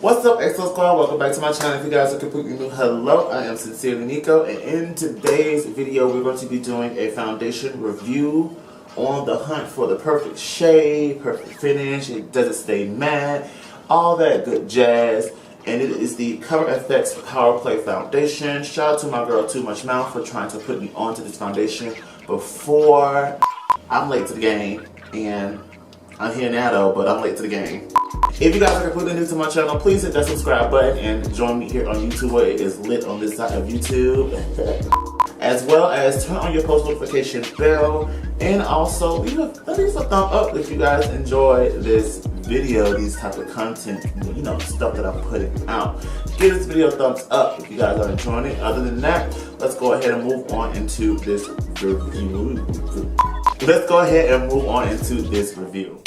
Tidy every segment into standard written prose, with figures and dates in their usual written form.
What's up, XO Squad? Welcome back to my channel. If you guys are completely new, hello. I am sincerely Niko, and in today's video, we're going to be doing a foundation review on the hunt for the perfect shade, perfect finish. It doesn't stay matte, all that good jazz. And it is the Cover FX Power Play Foundation. Shout out to my girl Too Much Mouth for trying to put me onto this foundation before I'm late to the game. And I'm here now though, but I'm late to the game. If you guys are completely new to my channel, please hit that subscribe button and join me here on YouTube where it is lit on this side of YouTube. As well as turn on your post notification bell, and also leave a thumb up if you guys enjoy this video, these type of content, you know, stuff that I'm putting out. Give this video a thumbs up if you guys are enjoying it. Other than that, let's go ahead and move on into this review. Let's go ahead and move on into this review.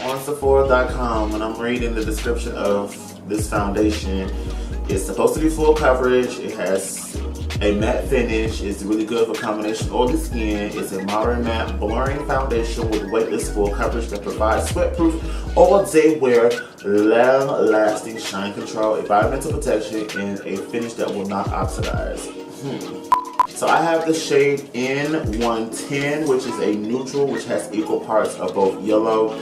On Sephora.com, when I'm reading the description of this foundation, it's supposed to be full coverage. It has a matte finish. It's really good for combination oily skin. It's a modern matte blurring foundation with weightless full coverage that provides sweat-proof all-day wear, long-lasting shine control, environmental protection, and a finish that will not oxidize. So I have the shade N110, which is a neutral, which has equal parts of both yellow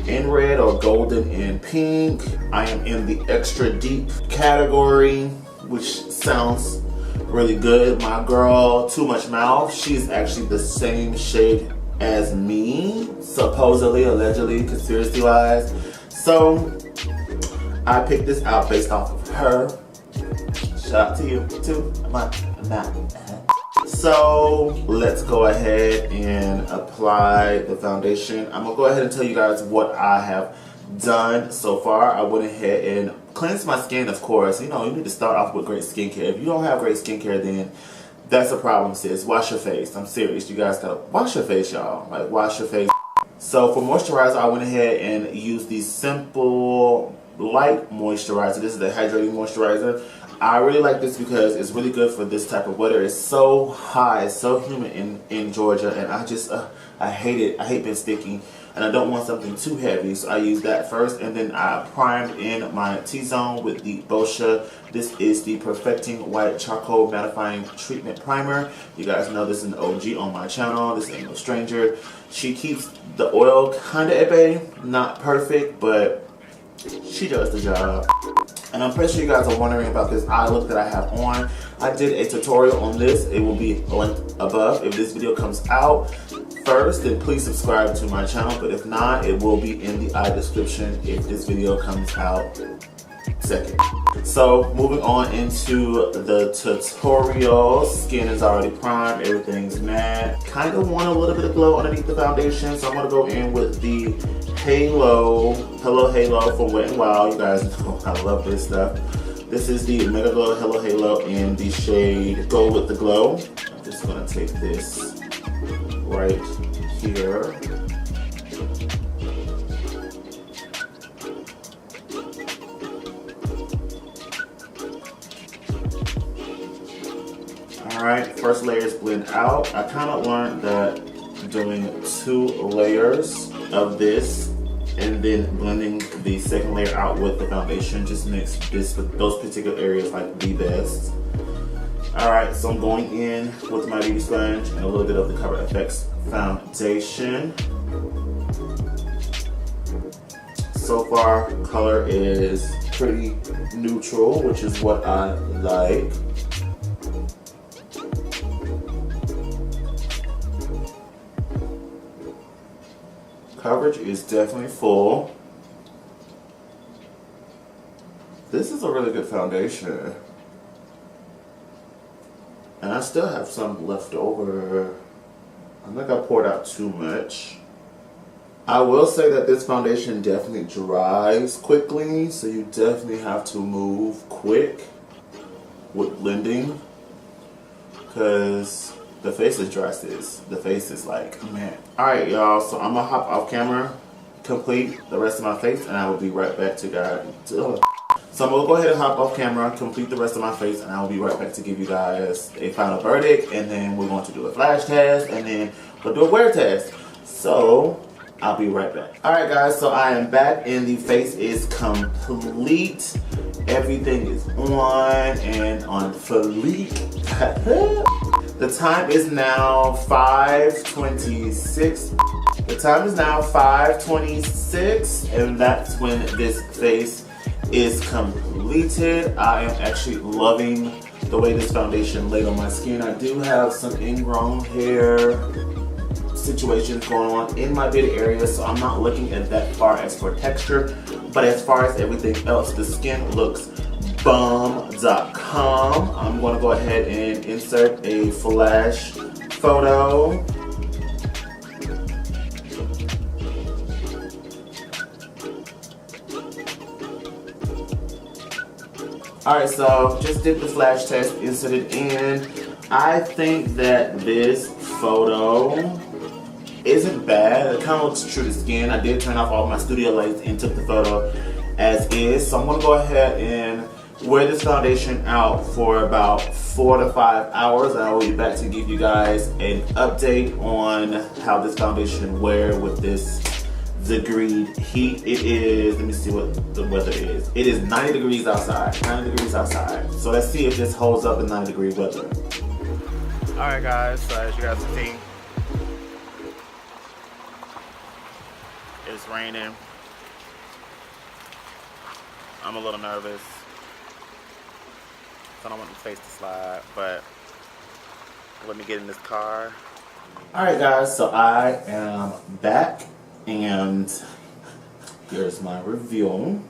and red, or golden and pink. I am in the extra deep category, which sounds really good. My girl Too Much Mouth, she's actually the same shade as me, supposedly, allegedly, conspiracy wise. So I picked this out based off of her. Shout out to you too. So let's go ahead and apply the foundation. I'm gonna go ahead and tell you guys what I have done so far. I went ahead and cleansed my skin, of course. You know, you need to start off with great skincare. If you don't have great skincare, then that's a problem, sis. Wash your face. I'm serious. You guys gotta wash your face, y'all. Like, wash your face. So for moisturizer, I went ahead and used the Simple Light Moisturizer. This is the hydrating moisturizer. I really like this because it's really good for this type of weather. It's so hot, it's so humid in Georgia, and I hate it. I hate being sticky, and I don't want something too heavy, so I use that first, and then I primed in my T-zone with the Boscia. This is the Perfecting White Charcoal Mattifying Treatment Primer. You guys know this is an OG on my channel. This ain't no stranger. She keeps the oil kind of at bay. Not perfect, but she does the job. And I'm pretty sure you guys are wondering about this eye look that I have on. I did a tutorial on this. It will be linked above. If this video comes out first, then please subscribe to my channel. But if not, it will be in the eye description if this video comes out second. So moving on into the tutorial. Skin is already primed. Everything's matte. Kind of want a little bit of glow underneath the foundation. So I'm going to go in with the Hello Halo from Wet n Wild. You guys know I love this stuff. This is the Mega Glow Hello Halo in the shade Go With The Glow. I'm just going to take this right here. Alright, first layer is blend out. I kind of learned that doing 2 layers of this and then blending the second layer out with the foundation just makes those particular areas like the best. Alright, so I'm going in with my beauty sponge and a little bit of the Cover FX foundation. So far, color is pretty neutral, which is what I like. Coverage is definitely full. This is a really good foundation. And I still have some left over. I think I poured out too much. I will say that this foundation definitely dries quickly, so you definitely have to move quick with blending, because the face is dry, sis. The face is like, man. Alright, y'all, so I'm gonna hop off camera, complete the rest of my face, and I will be right back to guys. So I'm gonna go ahead and hop off camera, complete the rest of my face, and I'll be right back to give you guys a final verdict, and then we're going to do a flash test, and then we'll do a wear test. So I'll be right back. Alright guys, so I am back and the face is complete. Everything is on and on fleek. The time is now 5:26. The time is now 5:26, and that's when this face is completed. I am actually loving the way this foundation laid on my skin. I do have some ingrown hair situations going on in my mid area, so I'm not looking at that far as for texture, but as far as everything else, the skin looks bomb.com. I'm going to go ahead and insert a flash photo. Alright, so just did the flash test, inserted in. I think that this photo isn't bad. It kind of looks true to skin. I did turn off all my studio lights and took the photo as is. So I'm going to go ahead and wear this foundation out for about 4 to 5 hours. And I will be back to give you guys an update on how this foundation wears with this degree heat. It is, let me see what the weather is. It is 90 degrees outside. 90 degrees outside. So let's see if this holds up in 90 degree weather. Alright guys, so as you guys can see, it's raining. I'm a little nervous. I don't want the face to slide, but let me get in this car. Alright guys, so I am back and here's my review.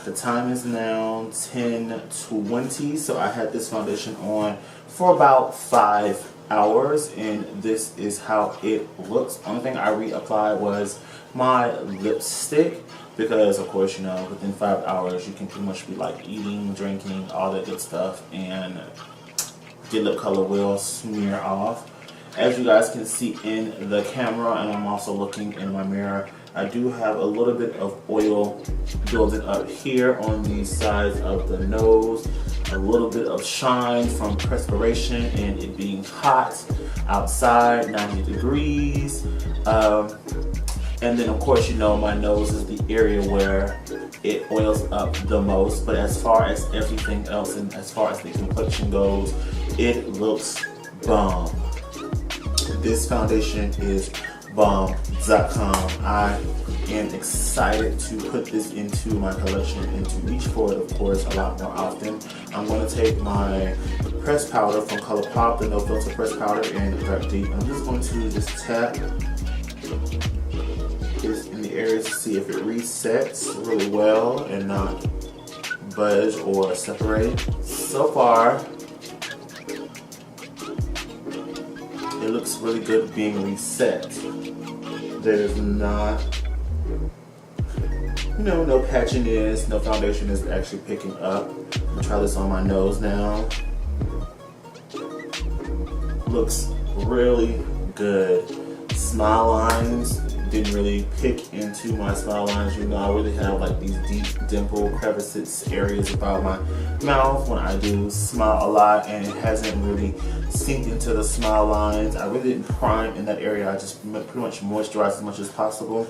The time is now 10:20, so I had this foundation on for about 5 hours, and this is how it looks. Only thing I reapplied was my lipstick, because of course, you know, within 5 hours you can pretty much be like eating, drinking, all that good stuff, and your lip color will smear off. As you guys can see in the camera, and I'm also looking in my mirror, I do have a little bit of oil building up here on the sides of the nose, a little bit of shine from perspiration and it being hot outside, 90 degrees. And then of course, you know, my nose is the area where it oils up the most, but as far as everything else and as far as the complexion goes, it looks bomb. This foundation is bomb.com. I am excited to put this into my collection and to reach for it, of course, a lot more often. I'm going to take my pressed powder from ColourPop, the no filter pressed powder in Dark Deep. I'm just going to just tap this in the area to see if it resets really well and not budge or separate. So far, it looks really good being reset. There's not, you know, no patchiness, no foundation is actually picking up. I'm gonna try this on my nose now. Looks really good. Smile lines didn't really pick into my smile lines. You know, I really have like these deep dimple crevices areas about my mouth when I do smile a lot, and it hasn't really sinked into the smile lines. I really didn't prime in that area. I just pretty much moisturized as much as possible,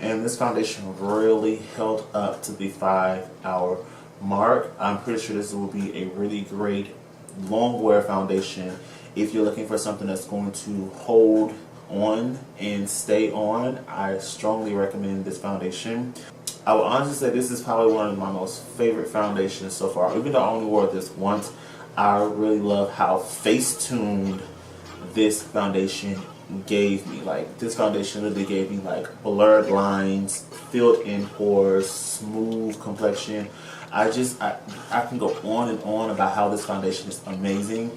and this foundation really held up to the 5 hour mark. I'm pretty sure this will be a really great long wear foundation if you're looking for something that's going to hold on and stay on. I strongly recommend this foundation. I would honestly say this is probably one of my most favorite foundations so far. Even though I only wore this once, I really love how face-tuned this foundation gave me. Like, this foundation really gave me like blurred lines, filled in pores, smooth complexion. I can go on and on about how this foundation is amazing.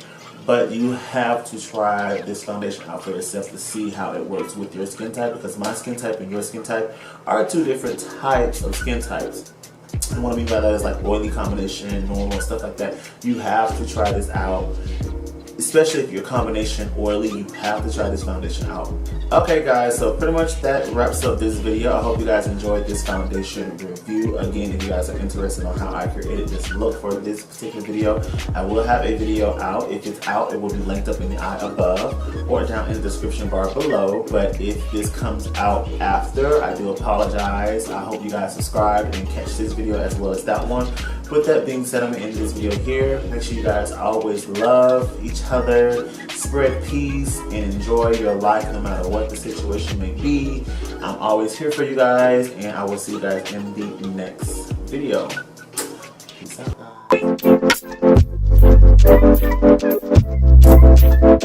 But you have to try this foundation out for yourself to see how it works with your skin type, because my skin type and your skin type are two different types of skin types. And what I mean by that is like oily combination, normal, stuff like that. You have to try this out especially if you're combination oily, you have to try this foundation out. Okay guys, so pretty much that wraps up this video. I hope you guys enjoyed this foundation review. Again, if you guys are interested on how I created this look for this particular video, I will have a video out. If it's out, it will be linked up in the eye above or down in the description bar below. But if this comes out after, I do apologize. I hope you guys subscribe and catch this video as well as that one. With that being said, I'm going to end this video here. Make sure you guys always love each other, spread peace, and enjoy your life no matter what the situation may be. I'm always here for you guys, and I will see you guys in the next video. Peace out,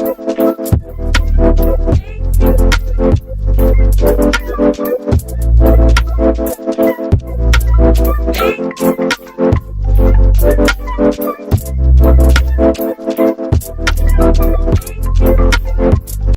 guys.